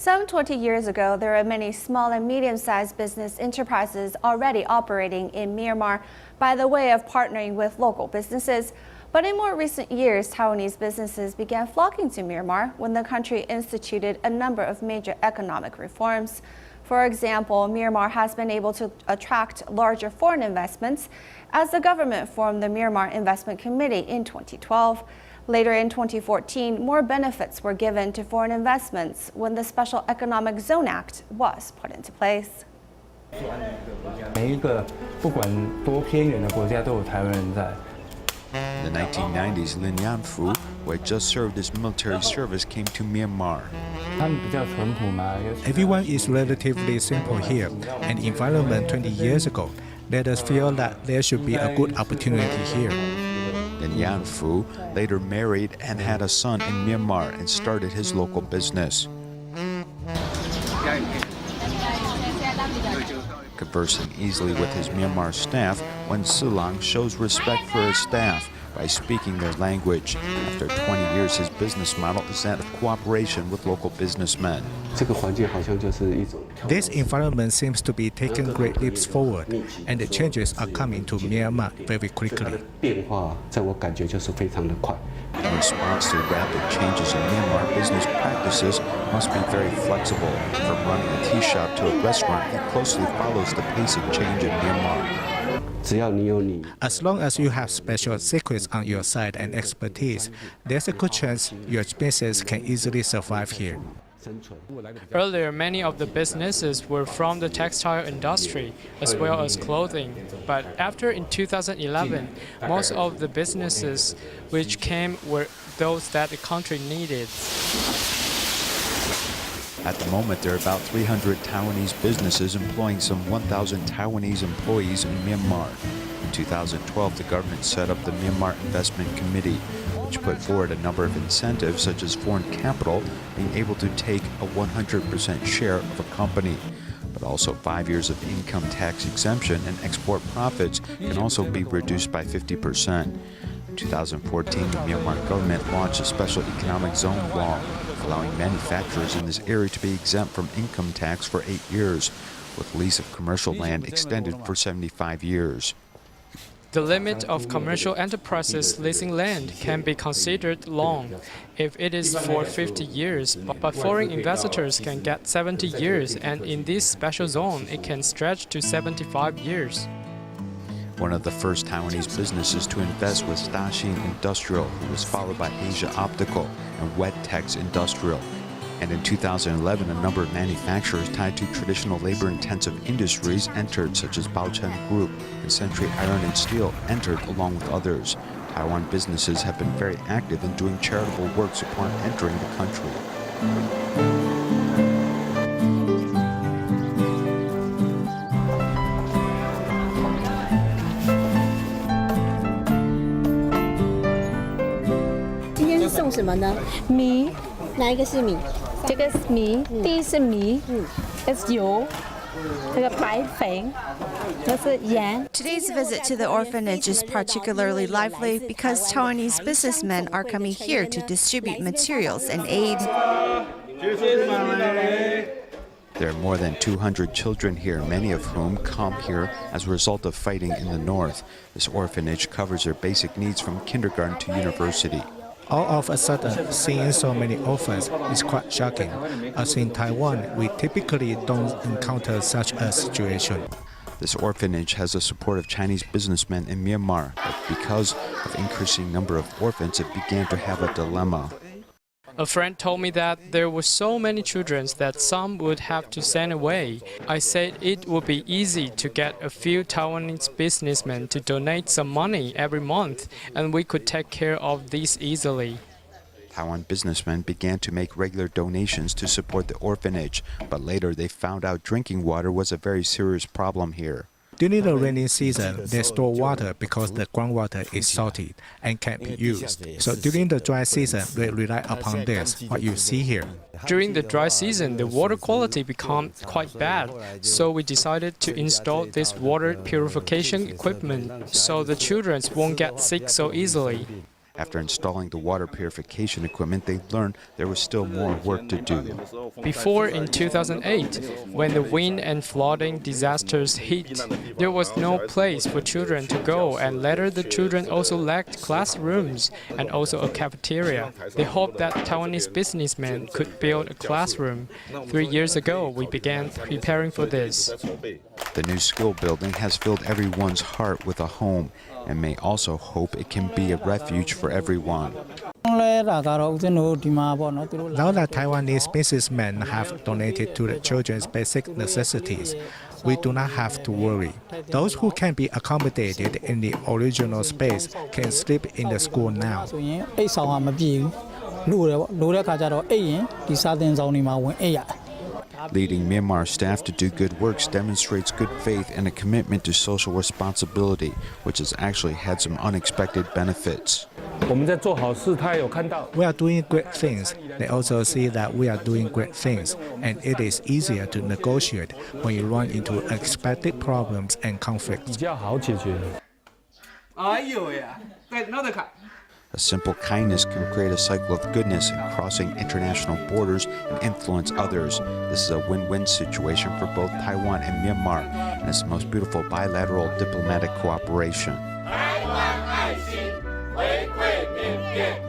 Some 20 years ago, there were many small and medium-sized business enterprises already operating in Myanmar by the way of partnering with local businesses. But in more recent years, Taiwanese businesses began flocking to Myanmar when the country instituted a number of major economic reforms. For example, Myanmar has been able to attract larger foreign investments as the government formed the Myanmar Investment Committee in 2012. Later in 2014, more benefits were given to foreign investments when the Special Economic Zone Act was put into place. 每一个不管多偏远的国家都有台湾人在。 In the 1990s, Lin Yanfu, who had just served his military service, came to Myanmar. 他们比较淳朴嘛。Everyone is relatively simple here, and environment 20 years ago let us feel that there should be a good opportunity here. Lin Yanfu later married and had a son in Myanmar and started his local business. Conversing easily with his Myanmar staff, Wen Silang shows respect for his staff by speaking their language. After 20 years, his business model is that of cooperation with local businessmen. This environment seems to be taking great leaps forward, and the changes are coming to Myanmar very quickly. In response to rapid changes in Myanmar, business practices must be very flexible. From running a tea shop to a restaurant, it closely follows the pace of change in Myanmar. As long as you have special secrets on your side and expertise, there's a good chance your business can easily survive here. Earlier, many of the businesses were from the textile industry as well as clothing. But after in 2011, most of the businesses which came were those that the country needed. At the moment, there are about 300 Taiwanese businesses employing some 1,000 Taiwanese employees in Myanmar. In 2012, the government set up the Myanmar Investment Committee, which put forward a number of incentives such as foreign capital being able to take a 100% share of a company. But also 5 years of income tax exemption and export profits can also be reduced by 50%. In 2014, the Myanmar government launched a special economic zone law, allowing manufacturers in this area to be exempt from income tax for 8 years, with lease of commercial land extended for 75 years. The limit of commercial enterprises leasing land can be considered long if it is for 50 years, but foreign investors can get 70 years, and in this special zone, it can stretch to 75 years. One of the first Taiwanese businesses to invest was Daxing Industrial, who was followed by Asia Optical and Wettex Industrial. And in 2011, a number of manufacturers tied to traditional labor-intensive industries entered, such as Baochen Group and Century Iron and Steel entered along with others. Taiwan businesses have been very active in doing charitable works upon entering the country. Today 送什么呢？米，哪一个是米？这个是米，第一是米，这是油，这个白粉，这是盐。 Today's visit to the orphanage is particularly lively because Taiwanese businessmen are coming here to distribute materials and aid. There are more than 200 children here, many of whom come here as a result of fighting in the north. This orphanage covers their basic needs from kindergarten to university. All of a sudden, seeing so many orphans is quite shocking, as in Taiwan, we typically don't encounter such a situation. This orphanage has the support of Chinese businessmen in Myanmar, but because of increasing number of orphans, it began to have a dilemma. A friend told me that there were so many children that some would have to send away. I said it would be easy to get a few Taiwanese businessmen to donate some money every month, and we could take care of this easily. Taiwan businessmen began to make regular donations to support the orphanage, but later they found out drinking water was a very serious problem here. During the rainy season, they store water because the groundwater is salty and can't be used. So during the dry season, they rely upon this, what you see here. During the dry season, the water quality became quite bad, so we decided to install this water purification equipment so the children won't get sick so easily. After installing the water purification equipment, they learned there was still more work to do. Before in 2008, when the wind and flooding disasters hit, there was no place for children to go, and later the children also lacked classrooms and also a cafeteria. They hoped that Taiwanese businessmen could build a classroom. 3 years ago, we began preparing for this. The new school building has filled everyone's heart with a home and may also hope it can be a refuge for everyone. Now that Taiwanese businessmen have donated to the children's basic necessities, we do not have to worry. Those who can be accommodated in the original space can sleep in the school now. Leading Myanmar staff to do good works demonstrates good faith and a commitment to social responsibility, which has actually had some unexpected benefits. We are doing great things. They also see that we are doing great things, and it is easier to negotiate when you run into unexpected problems and conflicts. A simple kindness can create a cycle of goodness in crossing international borders and influence others. This is a win-win situation for both Taiwan and Myanmar, and it's the most beautiful bilateral diplomatic cooperation. 台湾爱心回馈缅甸。